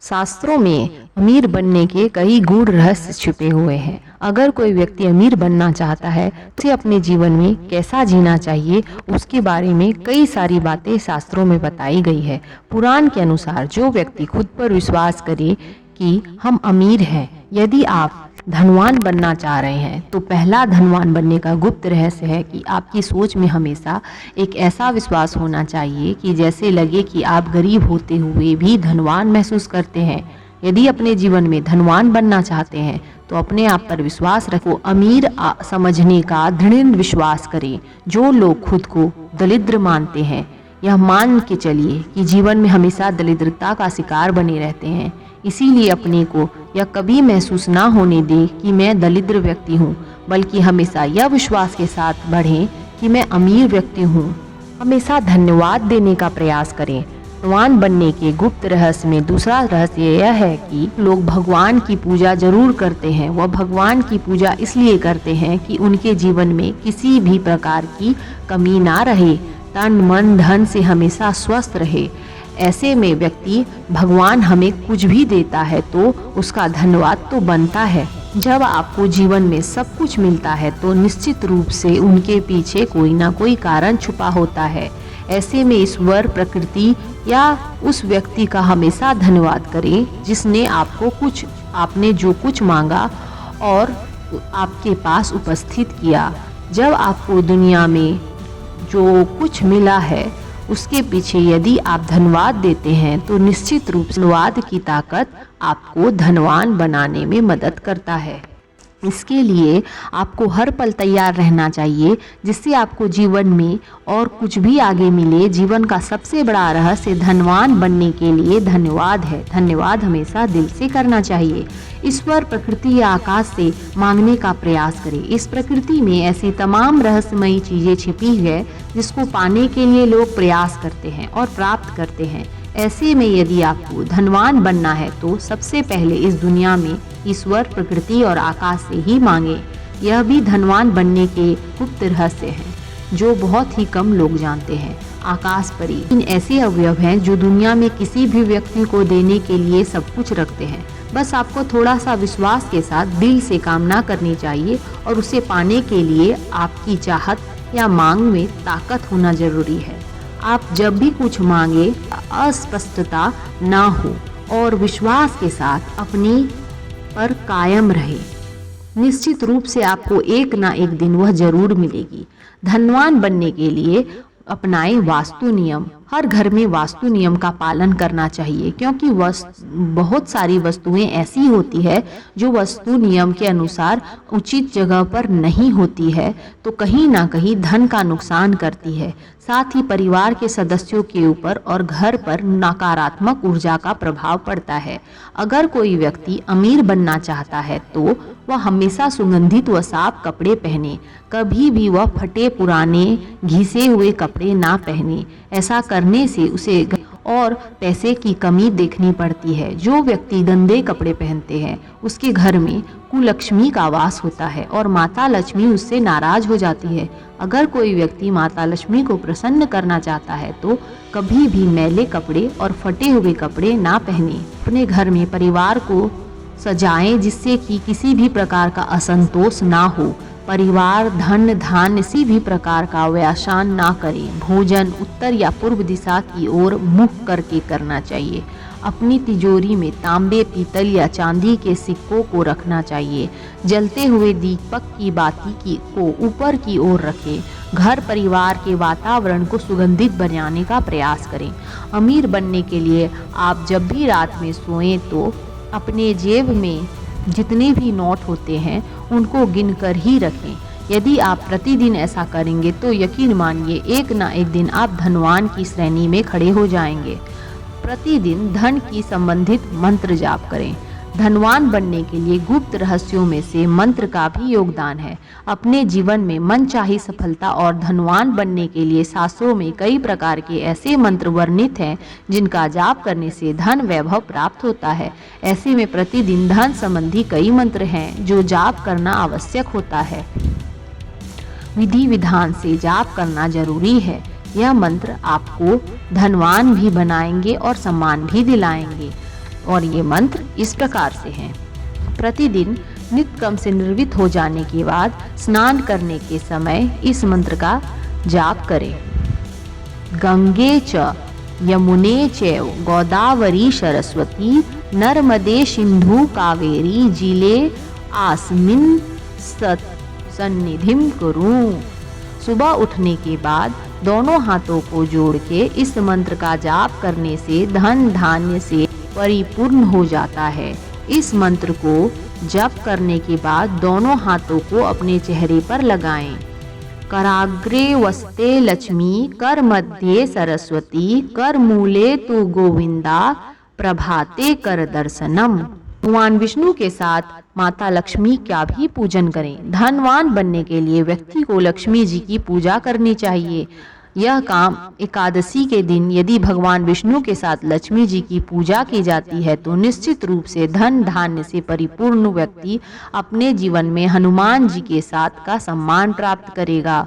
शास्त्रों में अमीर बनने के कई गूढ़ रहस्य छिपे हुए हैं। अगर कोई व्यक्ति अमीर बनना चाहता है तो उसे अपने जीवन में कैसा जीना चाहिए, उसके बारे में कई सारी बातें शास्त्रों में बताई गई है। पुराण के अनुसार जो व्यक्ति खुद पर विश्वास करे कि हम अमीर हैं, यदि आप धनवान बनना चाह रहे हैं तो पहला धनवान बनने का गुप्त रहस्य है कि आपकी सोच में हमेशा एक ऐसा विश्वास होना चाहिए कि जैसे लगे कि आप गरीब होते हुए भी धनवान महसूस करते हैं। यदि अपने जीवन में धनवान बनना चाहते हैं तो अपने आप पर विश्वास रखो, अमीर समझने का दृढ़ विश्वास करें। जो लोग खुद को दरिद्र मानते हैं, यह मान के चलिए कि जीवन में हमेशा दरिद्रता का शिकार बने रहते हैं। इसीलिए अपने को यह कभी महसूस ना होने दें कि मैं दरिद्र व्यक्ति हूँ, बल्कि हमेशा यह विश्वास के साथ बढ़ें कि मैं अमीर व्यक्ति हूँ। हमेशा धन्यवाद देने का प्रयास करें। धनवान बनने के गुप्त रहस्य में दूसरा रहस्य यह है कि लोग भगवान की पूजा जरूर करते हैं। वह भगवान की पूजा इसलिए करते हैं कि उनके जीवन में किसी भी प्रकार की कमी ना रहे, तन मन धन से हमेशा स्वस्थ रहे। ऐसे में व्यक्ति भगवान हमें कुछ भी देता है तो उसका धन्यवाद तो बनता है। जब आपको जीवन में सब कुछ मिलता है तो निश्चित रूप से उनके पीछे कोई ना कोई कारण छुपा होता है। ऐसे में ईश्वर, प्रकृति या उस व्यक्ति का हमेशा धन्यवाद करें जिसने आपने जो कुछ मांगा और आपके पास उपस्थित किया। जब आपको दुनिया में जो कुछ मिला है उसके पीछे यदि आप धन्यवाद देते हैं तो निश्चित रूप से धन्यवाद की ताकत आपको धनवान बनाने में मदद करता है। इसके लिए आपको हर पल तैयार रहना चाहिए, जिससे आपको जीवन में और कुछ भी आगे मिले। जीवन का सबसे बड़ा रहस्य धनवान बनने के लिए धन्यवाद है। धन्यवाद हमेशा दिल से करना चाहिए। ईश्वर, प्रकृति या आकाश से मांगने का प्रयास करें। इस प्रकृति में ऐसी तमाम रहस्यमयी चीजें छिपी है जिसको पाने के लिए लोग प्रयास करते हैं और प्राप्त करते हैं। ऐसे में यदि आपको धनवान बनना है तो सबसे पहले इस दुनिया में ईश्वर, प्रकृति और आकाश से ही मांगे। यह भी धनवान बनने के गुप्त रहस्य हैं जो बहुत ही कम लोग जानते हैं। आकाश परी इन ऐसे अवयव हैं जो दुनिया में किसी भी व्यक्ति को देने के लिए सब कुछ रखते हैं। बस आपको थोड़ा सा विश्वास के साथ दिल से कामना करनी चाहिए और उसे पाने के लिए आपकी चाहत या मांग में ताकत होना जरूरी है। आप जब भी कुछ मांगे, अस्पष्टता ना हो और विश्वास के साथ अपनी पर कायम रहे। निश्चित रूप से आपको एक ना एक दिन वह जरूर मिलेगी। धनवान बनने के लिए अपनाएं वास्तु नियम। हर घर में वास्तु नियम का पालन करना चाहिए, क्योंकि बहुत सारी वस्तुएं ऐसी होती है जो वास्तु नियम के अनुसार उचित जगह पर नहीं होती है तो कहीं ना कहीं धन का नुकसान करती है। साथ ही परिवार के सदस्यों के ऊपर और घर पर नकारात्मक ऊर्जा का प्रभाव पड़ता है। अगर कोई व्यक्ति अमीर बनना चाहता है तो वह हमेशा सुगंधित व साफ कपड़े पहने। कभी भी वह फटे पुराने घिसे हुए कपड़े ना पहने। ऐसा करने से उसे और पैसे की कमी देखनी पड़ती है। जो व्यक्ति गंदे कपड़े पहनते हैं उसके घर में कुलक्ष्मी का वास होता है और माता लक्ष्मी उससे नाराज हो जाती है। अगर कोई व्यक्ति माता लक्ष्मी को प्रसन्न करना चाहता है तो कभी भी मैले कपड़े और फटे हुए कपड़े ना पहने। अपने घर में परिवार को सजाएं जिससे कि किसी भी प्रकार का असंतोष ना हो। परिवार, धन, धान्य किसी भी प्रकार का व्यासान ना करें। भोजन उत्तर या पूर्व दिशा की ओर मुख करके करना चाहिए। अपनी तिजोरी में तांबे, पीतल या चांदी के सिक्कों को रखना चाहिए। जलते हुए दीपक की बाती को ऊपर की ओर रखें। घर परिवार के वातावरण को सुगंधित बनाने का प्रयास करें। अमीर बनने के लिए आप जब भी रात में सोएं तो अपने जेब में जितने भी नोट होते हैं उनको गिनकर ही रखें। यदि आप प्रतिदिन ऐसा करेंगे तो यकीन मानिए एक ना एक दिन आप धनवान की श्रेणी में खड़े हो जाएंगे। प्रतिदिन धन की संबंधित मंत्र जाप करें। धनवान बनने के लिए गुप्त रहस्यों में से मंत्र का भी योगदान है। अपने जीवन में मनचाही सफलता और धनवान बनने के लिए शास्त्रों में कई प्रकार के ऐसे मंत्र वर्णित हैं जिनका जाप करने से धन वैभव प्राप्त होता है। ऐसे में प्रतिदिन धन संबंधी कई मंत्र हैं जो जाप करना आवश्यक होता है। विधि विधान से जाप करना जरूरी है। यह मंत्र आपको धनवान भी बनाएंगे और सम्मान भी दिलाएंगे। और ये मंत्र इस प्रकार से हैं। प्रतिदिन नित्य कर्म से निर्वृत्त हो जाने के बाद स्नान करने के समय इस मंत्र का जाप करें। गंगे च यमुने चैव गोदावरी सरस्वती नर्मदे सिंधु कावेरी जिले आस्मिन् सन्निधिं कुरु। सुबह उठने के बाद दोनों हाथों को जोड़ के इस मंत्र का जाप करने से धन धान्य से परिपूर्ण हो जाता है। इस मंत्र को जप करने के बाद दोनों हाथों को अपने चेहरे पर लगाएं। कराग्रे वस्ते लक्ष्मी, कर मध्य सरस्वती, कर मूले तु गोविंदा, प्रभाते कर दर्शनम। भगवान विष्णु के साथ माता लक्ष्मी का भी पूजन करें। धनवान बनने के लिए व्यक्ति को लक्ष्मी जी की पूजा करनी चाहिए। यह काम एकादशी के दिन यदि भगवान विष्णु के साथ लक्ष्मी जी की पूजा की जाती है तो निश्चित रूप से धन धान्य से परिपूर्ण व्यक्ति अपने जीवन में हनुमान जी के साथ का सम्मान प्राप्त करेगा।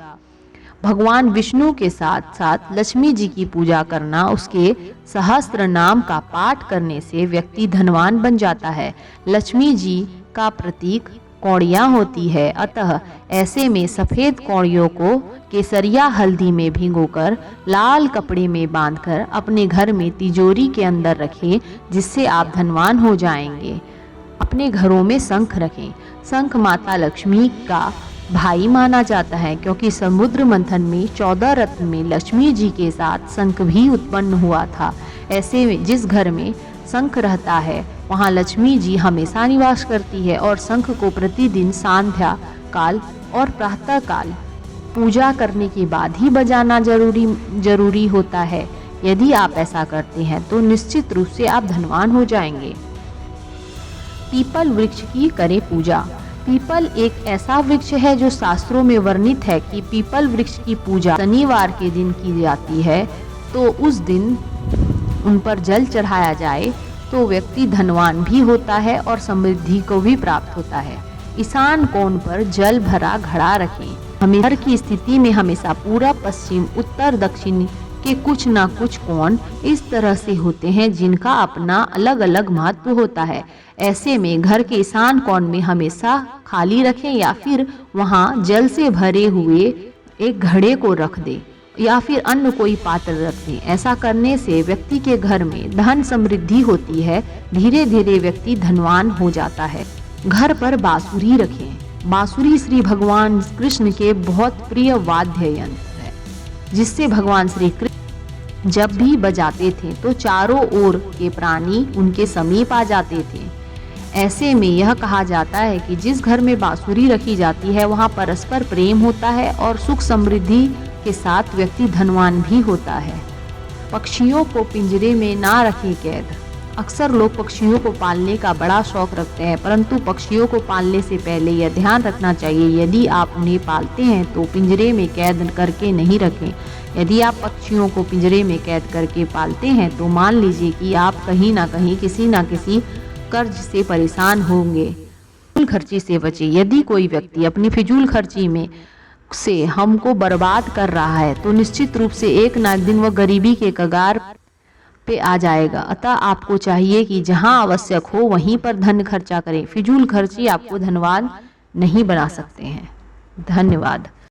भगवान विष्णु के साथ साथ लक्ष्मी जी की पूजा करना, उसके सहस्त्र नाम का पाठ करने से व्यक्ति धनवान बन जाता है। लक्ष्मी जी का प्रतीक कौड़ियाँ होती है, अतः ऐसे में सफ़ेद कौड़ियों को केसरिया हल्दी में भिगोकर लाल कपड़े में बांधकर अपने घर में तिजोरी के अंदर रखें, जिससे आप धनवान हो जाएंगे। अपने घरों में शंख रखें। शंख माता लक्ष्मी का भाई माना जाता है, क्योंकि समुद्र मंथन में 14 रत्न में लक्ष्मी जी के साथ शंख भी उत्पन्न हुआ था। ऐसे में जिस घर में शंख रहता है वहाँ लक्ष्मी जी हमेशा निवास करती है और शंख को प्रतिदिन संध्या काल और प्रातः काल पूजा करने के बाद ही बजाना जरूरी होता है। यदि आप ऐसा करते हैं तो निश्चित रूप से आप धनवान हो जाएंगे। पीपल वृक्ष की करें पूजा। पीपल एक ऐसा वृक्ष है जो शास्त्रों में वर्णित है कि पीपल वृक्ष की पूजा शनिवार के दिन की जाती है, तो उस दिन उन पर जल चढ़ाया जाए तो व्यक्ति धनवान भी होता है और समृद्धि को भी प्राप्त होता है। ईशान कोण पर जल भरा घड़ा रखें। हमें घर की स्थिति में हमेशा पूरब, पश्चिम, उत्तर, दक्षिण के कुछ ना कुछ कोण इस तरह से होते हैं जिनका अपना अलग अलग महत्व होता है। ऐसे में घर के ईशान कोण में हमेशा खाली रखें या फिर वहां जल से भरे हुए एक घड़े को रख दें या फिर अन्य कोई पात्र रख दें। ऐसा करने से व्यक्ति के घर में धन समृद्धि होती है। धीरे धीरे व्यक्ति धनवान हो जाता है। घर पर बांसुरी रखें। बांसुरी श्री भगवान कृष्ण के बहुत प्रिय वाद्य यंत्र है, जिससे भगवान श्री कृष्ण जब भी बजाते थे तो चारों ओर के प्राणी उनके समीप आ जाते थे। ऐसे में यह कहा जाता है कि जिस घर में बांसुरी रखी जाती है वहाँ परस्पर प्रेम होता है और सुख समृद्धि के साथ व्यक्ति धनवान भी होता है। पक्षियों को पिंजरे में ना रखें कैद। अक्सर लोग पक्षियों को पालने का बड़ा शौक रखते हैं, परंतु पक्षियों को पालने से पहले यह ध्यान रखना चाहिए, यदि आप उन्हें पालते हैं तो पिंजरे में कैद करके नहीं रखें। यदि आप पक्षियों को पिंजरे में कैद करके पालते हैं तो मान लीजिए कि आप कहीं ना कहीं किसी ना किसी कर्ज से परेशान होंगे। फिजूल खर्ची से बचें। यदि कोई व्यक्ति अपनी फिजूल खर्ची में से हमको बर्बाद कर रहा है तो निश्चित रूप से एक ना एक दिन वह गरीबी के कगार पे आ जाएगा। अतः आपको चाहिए कि जहां आवश्यक हो वहीं पर धन खर्चा करें। फिजूल खर्ची आपको धनवान नहीं बना सकते हैं। धन्यवाद।